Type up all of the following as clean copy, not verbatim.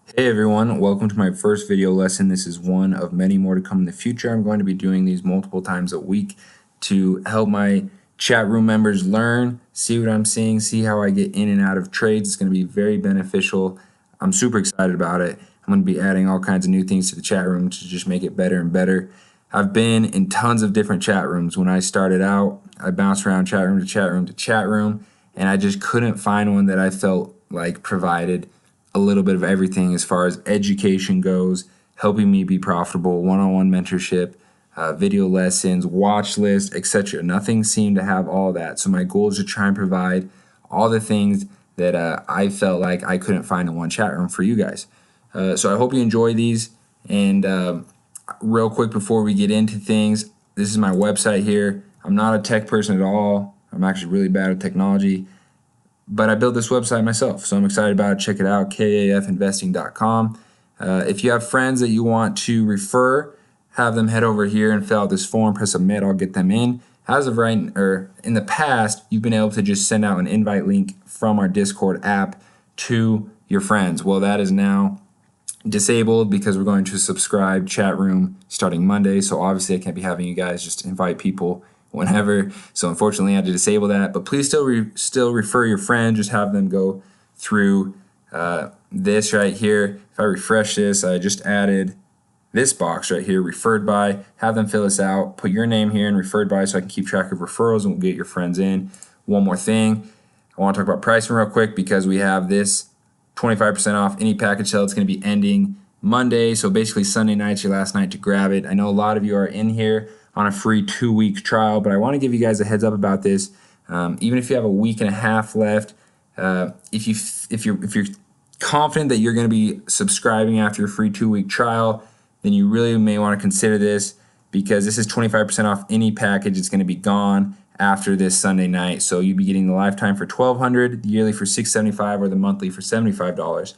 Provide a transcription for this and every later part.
Hey everyone, welcome to my first video lesson. This is one of many more to come in the future. I'm going to be doing these multiple times a week to help my chat room members learn, see what I'm seeing, see how I get in and out of trades. It's going to be very beneficial. I'm super excited about it. I'm going to be adding all kinds of new things to the chat room to just make it better and better. I've been in tons of different chat rooms. When I started out, I bounced around chat room to chat room to chat room, and I just couldn't find one that I felt like provided a little bit of everything as far as education goes, helping me be profitable, one-on-one mentorship, video lessons, watch list, etc. Nothing seemed to have all that. So my goal is to try and provide all the things that I felt like I couldn't find in one chat room for you guys. So I hope you enjoy these. And real quick before we get into things, this is my website here. I'm not a tech person at all. I'm actually really bad at technology. But I built this website myself, so I'm excited about it. Check it out, kafinvesting.com. If you have friends that you want to refer, have them head over here and fill out this form, press submit, I'll get them in. As of right, or in the past, you've been able to just send out an invite link from our Discord app to your friends. Well, that is now disabled because we're going to subscribe chat room starting Monday. So obviously I can't be having you guys just invite people whenever. So unfortunately I had to disable that, but please still refer your friend. Just have them go through this right here. If I refresh this, I just added this box right here, referred by. Have them fill this out, put your name here and referred by so I can keep track of referrals and we'll get your friends in. One more thing, I want to talk about pricing real quick because we have this 25% off any package sale. It's going to be ending Monday, so basically Sunday night's your last night to grab it. I know a lot of you are in here on a free 2-week trial, but I want to give you guys a heads up about this. Even if you have a week and a half left, if you're confident that you're going to be subscribing after your free 2-week trial, then you really may want to consider this because this is 25% off any package. It's going to be gone after this Sunday night. So you'd be getting the lifetime for $1,200, the yearly for $675, or the monthly for $75.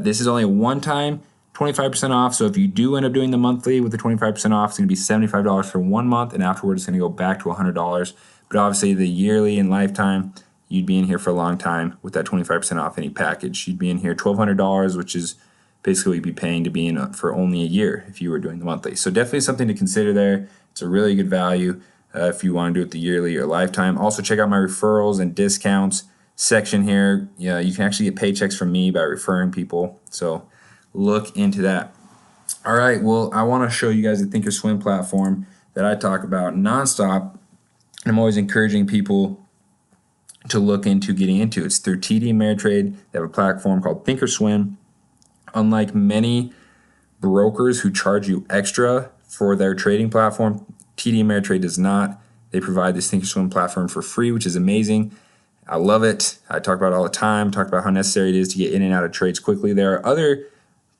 This is only a one-time 25% off. So if you do end up doing the monthly with the 25% off, it's going to be $75 for 1 month, and afterwards it's going to go back to $100. But obviously the yearly and lifetime, you'd be in here for a long time with that 25% off any package. You'd be in here $1,200, which is basically what you'd be paying to be in for only a year if you were doing the monthly. So definitely something to consider there. It's a really good value if you want to do it the yearly or lifetime. Also check out my referrals and discounts section here. Yeah, you can actually get paychecks from me by referring people. So look into that. All right, well, I want to show you guys the Thinkorswim platform that I talk about nonstop. I'm always encouraging people to look into getting into. It's through TD Ameritrade. They have a platform called Thinkorswim. Unlike many brokers who charge you extra for their trading platform, TD Ameritrade does not. They provide this Thinkorswim platform for free, which is amazing. I love it. I talk about it all the time, talk about how necessary it is to get in and out of trades quickly. There are other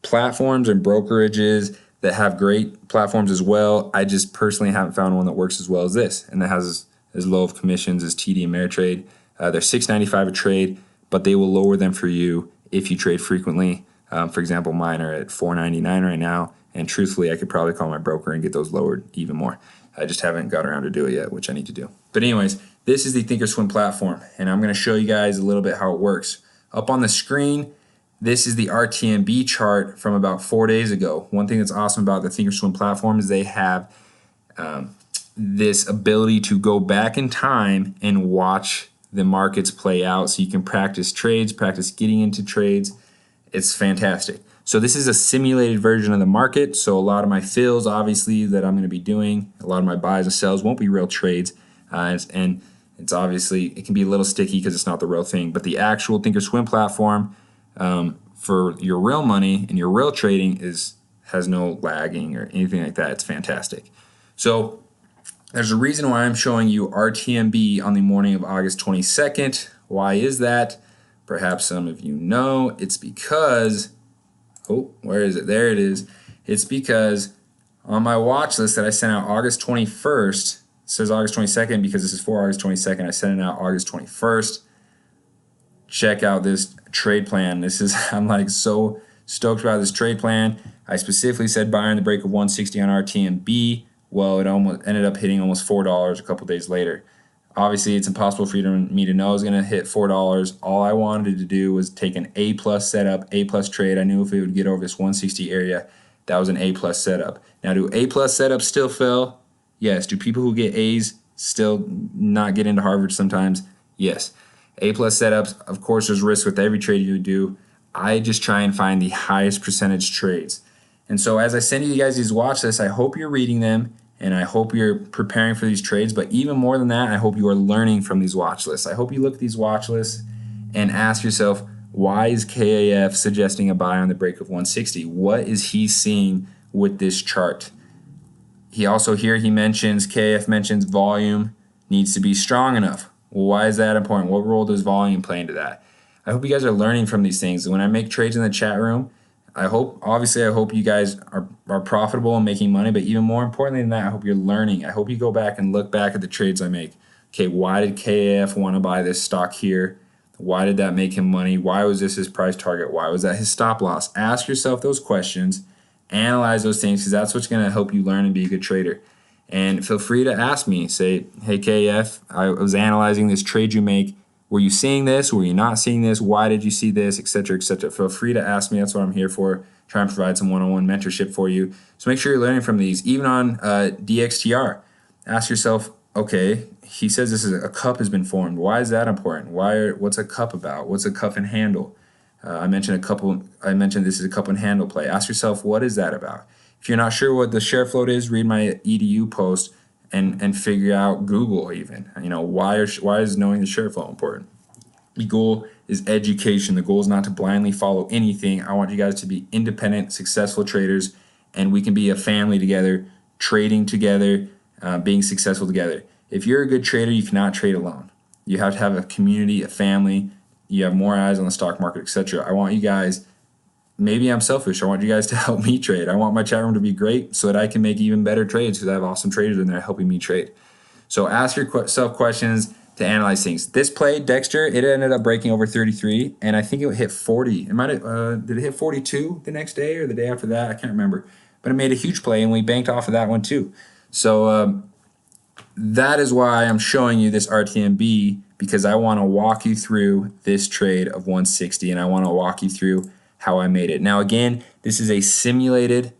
platforms and brokerages that have great platforms as well. I just personally haven't found one that works as well as this and that has as low of commissions as TD Ameritrade. They're $6.95 a trade, but they will lower them for you if you trade frequently. For example, mine are at $4.99 right now, and truthfully, I could probably call my broker and get those lowered even more. I just haven't got around to do it yet, which I need to do. But anyways, this is the Thinkorswim platform, and I'm going to show you guys a little bit how it works. Up on the screen, this is the RTMB chart from about 4 days ago. One thing that's awesome about the Thinkorswim platform is they have this ability to go back in time and watch the markets play out, so you can practice trades, practice getting into trades. It's fantastic. So this is a simulated version of the market. So a lot of my fills, obviously, that I'm going to be doing, a lot of my buys and sells won't be real trades. And it's obviously, it can be a little sticky because it's not the real thing. But the actual Thinkorswim platform for your real money and your real trading has no lagging or anything like that. It's fantastic. So there's a reason why I'm showing you RTMB on the morning of August 22nd. Why is that? Perhaps some of you know. It's because, oh, where is it? There it is. It's because on my watch list that I sent out August 21st, it says August 22nd because this is for August 22nd. I sent it out August 21st. Check out this trade plan. I'm like so stoked about this trade plan. I specifically said buy on the break of 160 on RTMB. Well, it almost ended up hitting almost $4 a couple days later. Obviously, it's impossible for me to know it's going to hit $4. All I wanted to do was take an A plus setup, A plus trade. I knew if it would get over this 160 area, that was an A plus setup. Now, do A plus setups still fail? Yes. Do people who get A's still not get into Harvard sometimes? Yes. A plus setups, of course, there's risk with every trade you do. I just try and find the highest percentage trades. And so as I send you guys these watch lists, I hope you're reading them and I hope you're preparing for these trades. But even more than that, I hope you are learning from these watch lists. I hope you look at these watch lists and ask yourself, why is KAF suggesting a buy on the break of 160? What is he seeing with this chart? He also here he mentions, KAF mentions volume needs to be strong enough. Well, why is that important? What role does volume play into that? I hope you guys are learning from these things. When I make trades in the chat room, I hope you guys are profitable and making money, but even more importantly than that, I hope you're learning. I hope you go back and look back at the trades I make. Okay, why did KAF want to buy this stock here? Why did that make him money? Why was this his price target? Why was that his stop loss? Ask yourself those questions, analyze those things, because that's what's going to help you learn and be a good trader. And feel free to ask me, say, hey KAF, I was analyzing this trade you make. Were you seeing this? Were you not seeing this? Why did you see this? Etc. etc. Feel free to ask me. That's what I'm here for. Try and provide some one-on-one mentorship for you. So make sure you're learning from these. Even on DXTR, ask yourself, okay, he says this is a cup has been formed. Why is that important? What's a cup about? What's a cup and handle? I mentioned this is a cup and handle play. Ask yourself, what is that about? If you're not sure what the share float is, read my EDU post and figure out Google even. Why is knowing the share flow important? The goal is education. The goal is not to blindly follow anything. I want you guys to be independent, successful traders, and we can be a family together, trading together, being successful together. If you're a good trader, you cannot trade alone. You have to have a community, a family. You have more eyes on the stock market, etc. I want you guys. Maybe I'm selfish. I want you guys to help me trade. I want my chat room to be great so that I can make even better trades because I have awesome traders in there helping me trade. So ask yourself questions to analyze things. This play, Dexter, it ended up breaking over 33, and I think it hit 40. It might have, did it hit 42 the next day or the day after that? I can't remember. But it made a huge play, and we banked off of that one too. So that is why I'm showing you this RTMB, because I want to walk you through this trade of 160, and I want to walk you through how I made it. Now again, this is the simulator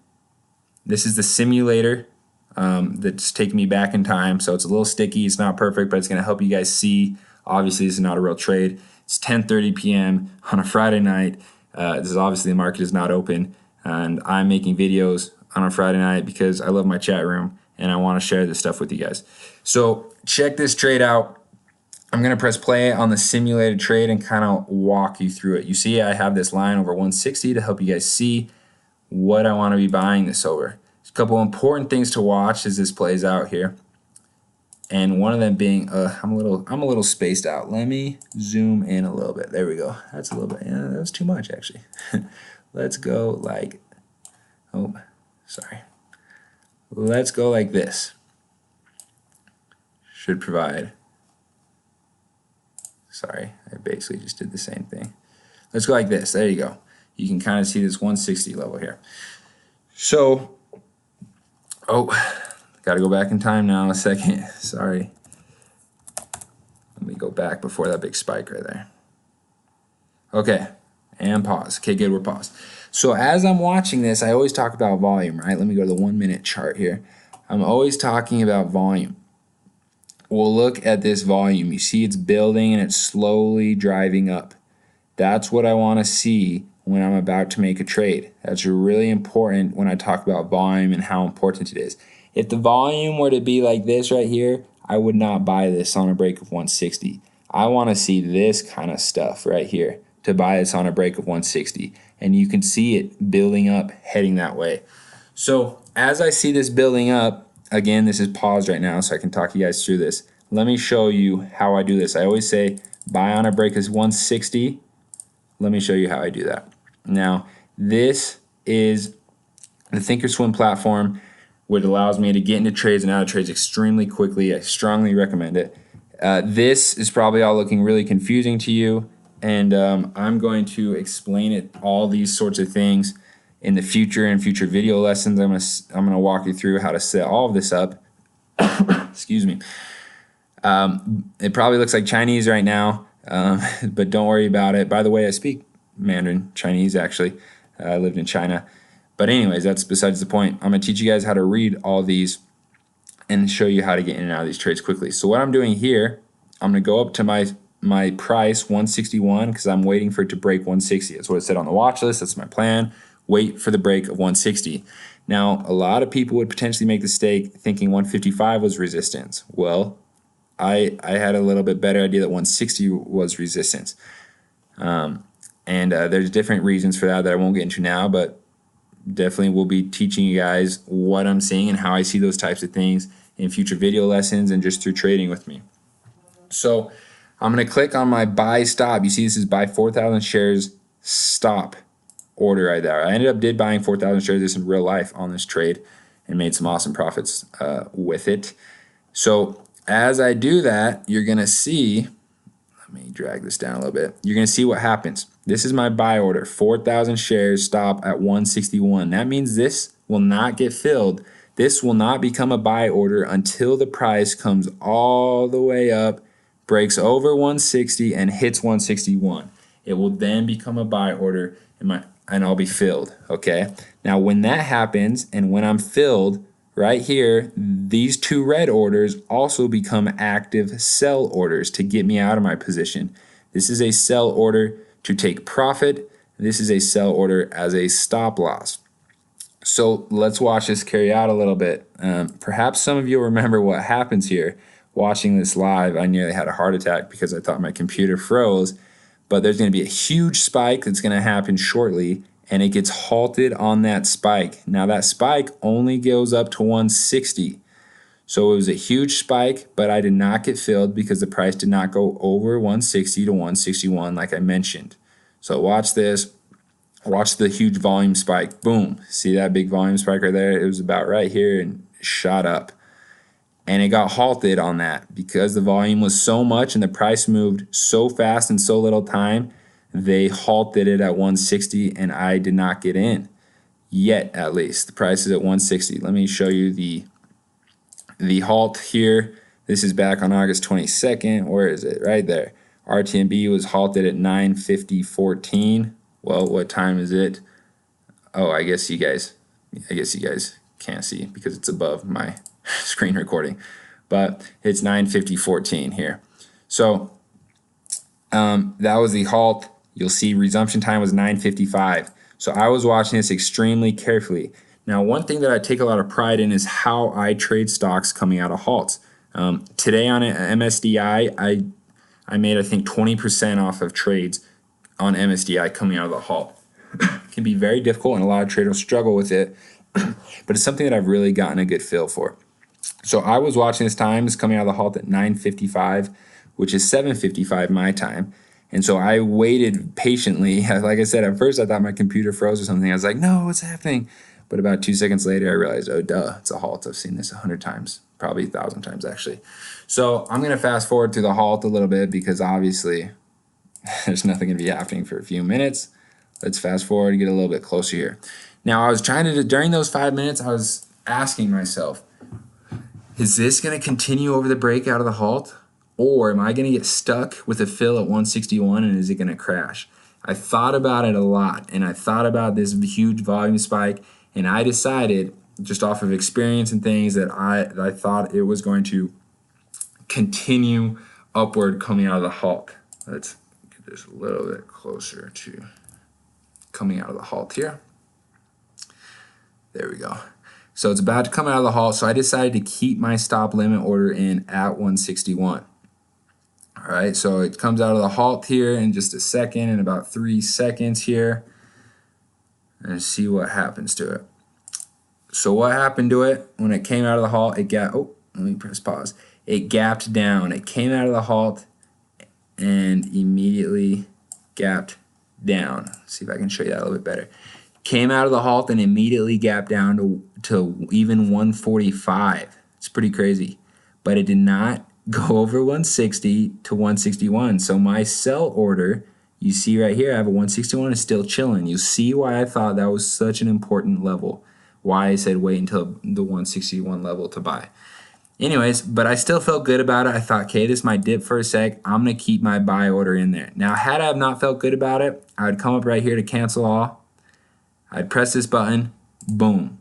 that's taking me back in time, so it's a little sticky, it's not perfect, but it's going to help you guys see. Obviously this is not a real trade. It's 10:30 p.m. on a Friday night. This is obviously the market is not open, and I'm making videos on a Friday night because I love my chat room and I want to share this stuff with you guys. So check this trade out. I'm going to press play on the simulated trade and kind of walk you through it. You see I have this line over 160 to help you guys see what I want to be buying this over. There's a couple important things to watch as this plays out here. And one of them being, I'm a little spaced out. Let me zoom in a little bit. There we go. That's a little bit, that was too much actually. Let's go like, Let's go like this. Should provide. Sorry, I basically just did the same thing. Let's go like this. There you go. You can kind of see this 160 level here. So, got to go back in time now a second. Sorry. Let me go back before that big spike right there. Okay, and pause. Okay, good, we're paused. So as I'm watching this, I always talk about volume, right? Let me go to the 1 minute chart here. I'm always talking about volume. We'll look at this volume. You see it's building and it's slowly driving up. That's what I want to see when I'm about to make a trade. That's really important when I talk about volume and how important it is. If the volume were to be like this right here, I would not buy this on a break of 160. I want to see this kind of stuff right here to buy this on a break of 160. And you can see it building up, heading that way. So as I see this building up, again, this is paused right now so I can talk you guys through this. Let me show you how I do this. I always say buy on a break is 160. Let me show you how I do that. Now, this is the Thinkorswim platform, which allows me to get into trades and out of trades extremely quickly. I strongly recommend it. This is probably all looking really confusing to you, and I'm going to explain it, all these sorts of things in the future, in future video lessons. I'm gonna walk you through how to set all of this up. Excuse me. It probably looks like Chinese right now, but don't worry about it. By the way, I speak Mandarin Chinese, actually. I lived in China. But anyways, that's besides the point. I'm going to teach you guys how to read all these and show you how to get in and out of these trades quickly. So what I'm doing here, I'm going to go up to my price 161 because I'm waiting for it to break 160. That's what it said on the watch list. That's my plan. Wait for the break of 160. Now, a lot of people would potentially make the mistake thinking 155 was resistance. Well, I had a little bit better idea that 160 was resistance. There's different reasons for that I won't get into now, but definitely will be teaching you guys what I'm seeing and how I see those types of things in future video lessons and just through trading with me. So I'm going to click on my buy stop. You see this is buy 4,000 shares stop order right there. I ended up buying 4,000 shares of this in real life on this trade and made some awesome profits with it. So as I do that, you're going to see, let me drag this down a little bit. You're going to see what happens. This is my buy order, 4,000 shares stop at 161. That means this will not get filled. This will not become a buy order until the price comes all the way up, breaks over 160 and hits 161. It will then become a buy order and I'll be filled, okay? Now when that happens and when I'm filled, right here, these two red orders also become active sell orders to get me out of my position. This is a sell order to take profit. This is a sell order as a stop loss. So let's watch this carry out a little bit. Perhaps some of you remember what happens here. Watching this live, I nearly had a heart attack because I thought my computer froze. But there's going to be a huge spike that's going to happen shortly, and it gets halted on that spike. Now that spike only goes up to 160. So it was a huge spike, but I did not get filled because the price did not go over 160 to 161 like I mentioned. So watch this. Watch the huge volume spike. Boom. See that big volume spike right there? It was about right here and shot up. And it got halted on that because the volume was so much and the price moved so fast in so little time. They halted it at 160 and I did not get in yet, at least. The price is at 160. Let me show you the halt here. This is back on August 22nd. Where is it? Right there. RTMB was halted at 9:50:14. Well, what time is it? Oh, I guess you guys can't see because it's above my screen recording, but it's 9:50:14 here. So that was the halt. You'll see resumption time was 9:55. So I was watching this extremely carefully. Now, one thing that I take a lot of pride in is how I trade stocks coming out of halts. Today on MSDI, I made, I think, 20% off of trades on MSDI coming out of the halt. It can be very difficult and a lot of traders struggle with it, but it's something that I've really gotten a good feel for. So I was watching this time. It's coming out of the halt at 9:55, which is 7:55 my time. And so I waited patiently. Like I said, at first I thought my computer froze or something. I was like, no, what's happening? But about 2 seconds later, I realized, oh, duh, it's a halt. I've seen this 100 times, probably 1,000 times actually. So I'm going to fast forward to the halt a little bit because obviously there's nothing going to be happening for a few minutes. Let's fast forward and get a little bit closer here. Now, I was trying to, during those 5 minutes, I was asking myself, is this going to continue over the break out of the halt? Or am I going to get stuck with a fill at 161 and is it going to crash? I thought about it a lot and I thought about this huge volume spike and I decided just off of experience and things that I thought it was going to continue upward coming out of the halt. Let's get this a little bit closer to coming out of the halt here. There we go. So it's about to come out of the halt, so I decided to keep my stop limit order in at 161. All right, so it comes out of the halt here in just a second, in about 3 seconds here. And see what happens to it. So what happened to it when it came out of the halt? It got, oh, let me press pause. It gapped down. It came out of the halt and immediately gapped down. Let's see if I can show you that a little bit better. Came out of the halt and immediately gapped down to even 145. It's pretty crazy. But it did not go over 160 to 161. So my sell order, you see right here, I have a 161, is still chilling. You see why I thought that was such an important level. Why I said wait until the 161 level to buy. Anyways, but I still felt good about it. I thought, okay, this might dip for a sec. I'm going to keep my buy order in there. Now, had I have not felt good about it, I would come up right here to cancel all. I'd press this button, boom,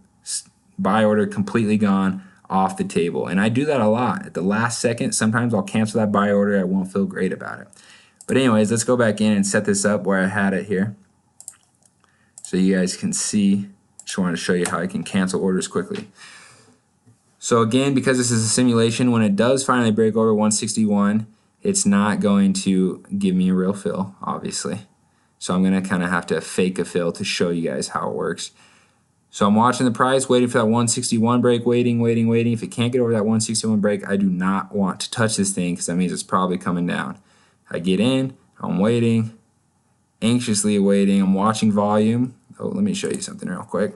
buy order completely gone off the table. And I do that a lot. At the last second, sometimes I'll cancel that buy order. I won't feel great about it. But anyways, let's go back in and set this up where I had it here so you guys can see. Just wanted to show you how I can cancel orders quickly. So again, because this is a simulation, when it does finally break over 161, it's not going to give me a real fill, obviously. So I'm going to kind of have to fake a fill to show you guys how it works. So I'm watching the price, waiting for that 161 break, waiting. If it can't get over that 161 break, I do not want to touch this thing because that means it's probably coming down. I get in, I'm waiting, anxiously waiting, I'm watching volume. Oh, let me show you something real quick.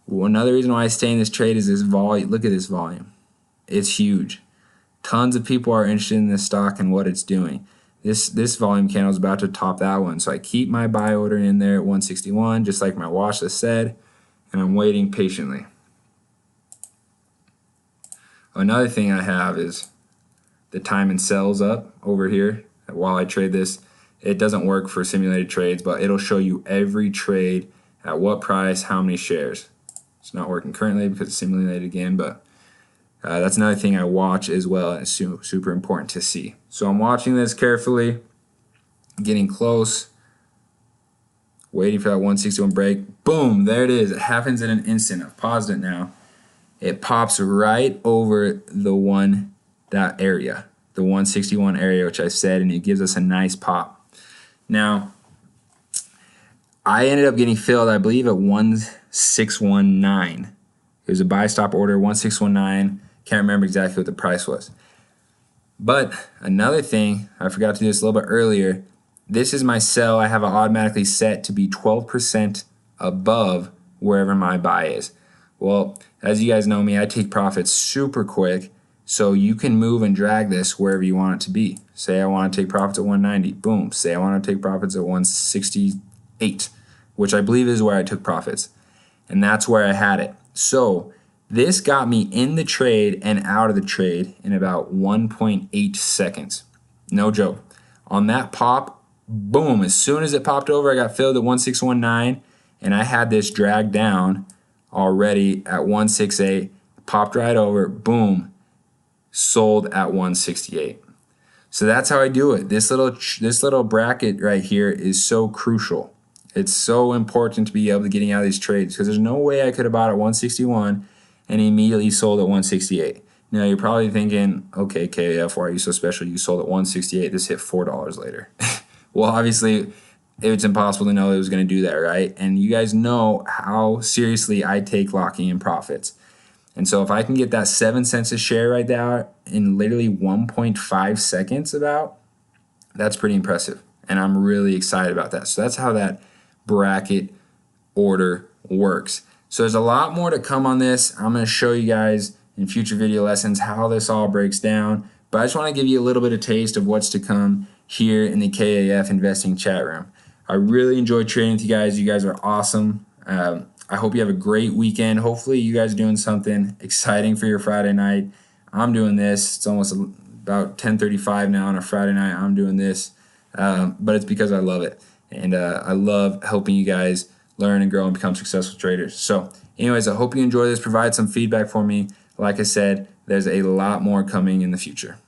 Well, another reason why I stay in this trade is this volume. Look at this volume. It's huge. Tons of people are interested in this stock and what it's doing. This volume candle is about to top that one. So I keep my buy order in there at 161, just like my watch list said, and I'm waiting patiently. Another thing I have is the time and sells up over here. While I trade this, it doesn't work for simulated trades, but it'll show you every trade at what price, how many shares. It's not working currently because it's simulated again, but that's another thing I watch as well, and it's super important to see. So I'm watching this carefully, getting close, waiting for that 161 break. Boom, there it is. It happens in an instant. I've paused it now. It pops right over that area, the 161 area, which I said, and it gives us a nice pop. Now, I ended up getting filled, I believe, at 1619. It was a buy stop order, 1619. Can't remember exactly what the price was. But another thing, I forgot to do this a little bit earlier. This is my sell. I have it automatically set to be 12% above wherever my buy is. Well, as you guys know me, I take profits super quick. So you can move and drag this wherever you want it to be. Say I want to take profits at 190. Boom. Say I want to take profits at 168, which I believe is where I took profits. And that's where I had it. So this got me in the trade and out of the trade in about 1.8 seconds. No joke. On that pop, boom, as soon as it popped over, I got filled at 1619, and I had this dragged down already at 168, popped right over, boom, sold at 168. So that's how I do it. This little bracket right here is so crucial. It's so important to be able to get out of these trades because there's no way I could have bought at 161 and immediately sold at 168. Now you're probably thinking, okay, KAF, why are you so special? You sold at 168. This hit $4 later. Well, obviously, it's impossible to know it was going to do that, right? And you guys know how seriously I take locking in profits. And so if I can get that 7 cents a share right there in literally 1.5 seconds that's pretty impressive. And I'm really excited about that. So that's how that bracket order works. So there's a lot more to come on this. I'm going to show you guys in future video lessons how this all breaks down. But I just want to give you a little bit of taste of what's to come here in the KAF investing chat room. I really enjoy trading with you guys. You guys are awesome. I hope you have a great weekend. Hopefully you guys are doing something exciting for your Friday night. I'm doing this. It's almost about 10:35 now on a Friday night. I'm doing this, but it's because I love it. And I love helping you guys learn and grow and become successful traders. So anyways, I hope you enjoy this. Provide some feedback for me. Like I said, there's a lot more coming in the future.